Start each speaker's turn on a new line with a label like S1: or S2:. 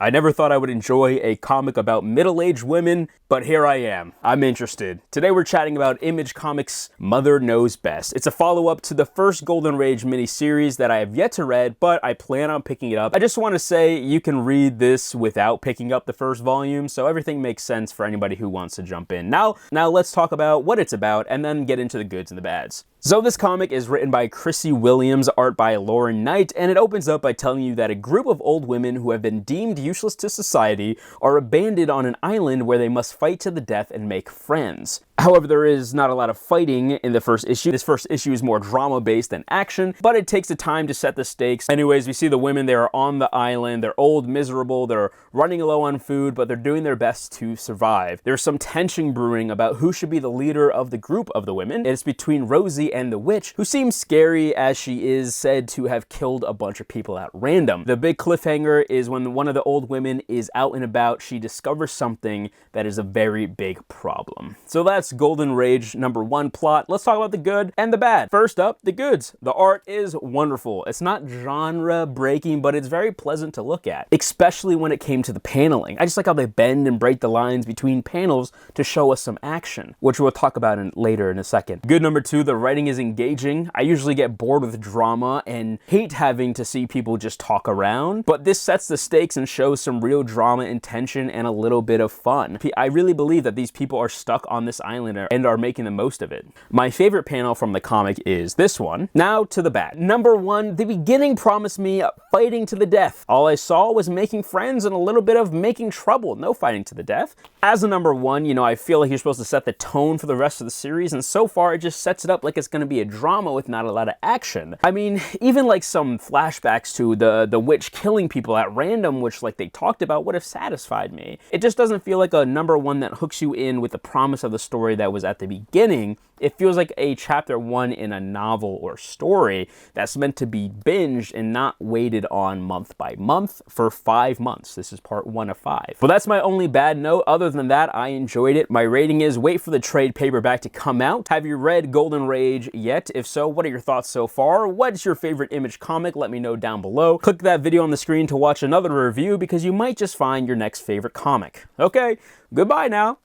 S1: I never thought I would enjoy a comic about middle-aged women, but here I am. I'm interested. Today we're chatting about Image Comics' Mother Knows Best. It's a follow-up to the first Golden Rage miniseries that I have yet to read, but I plan on picking it up. I just want to say you can read this without picking up the first volume, so everything makes sense for anybody who wants to jump in. Now let's talk about what it's about and then get into the goods and the bads. So this comic is written by Chrissy Williams, art by Lauren Knight, and it opens up by telling you that a group of old women who have been deemed useless to society are abandoned on an island where they must fight to the death and make friends. However, there is not a lot of fighting in the first issue. This first issue is more drama-based than action, but it takes the time to set the stakes. Anyways, we see the women, they are on the island, they're old, miserable, they're running low on food, but they're doing their best to survive. There's some tension brewing about who should be the leader of the group of the women. It's between Rosie and the witch, who seems scary as she is said to have killed a bunch of people at random. The big cliffhanger is when one of the old women is out and about, she discovers something that is a very big problem. So that's Golden Rage #1 plot. Let's talk about the good and the bad. First up, the goods. The art is wonderful. It's not genre breaking, but it's very pleasant to look at, especially when it came to the paneling. I just like how they bend and break the lines between panels to show us some action, which we'll talk about later in a second. Good #2, the writing is engaging. I usually get bored with drama and hate having to see people just talk around, but this sets the stakes and shows some real drama and tension and a little bit of fun. I really believe that these people are stuck on this island and are making the most of it. My favorite panel from the comic is this one. Now to the bad. #1, the beginning promised me fighting to the death. All I saw was making friends and a little bit of making trouble. No fighting to the death. As a #1, you know, I feel like you're supposed to set the tone for the rest of the series, and so far it just sets it up like it's going to be a drama with not a lot of action. I mean, even like some flashbacks to the witch killing people at random, which like they talked about, would have satisfied me. It just doesn't feel like a #1 that hooks you in with the promise of the story that was at the beginning. It feels like a chapter 1 in a novel or story that's meant to be binged and not waited on month by month for 5 months. This is part 1 of 5. But that's my only bad note. Other than that, I enjoyed it. My rating is wait for the trade paperback to come out. Have you read Golden Rage yet? If so, what are your thoughts so far? What's your favorite Image comic? Let me know down below. Click that video on the screen to watch another review because you might just find your next favorite comic. Okay, goodbye now.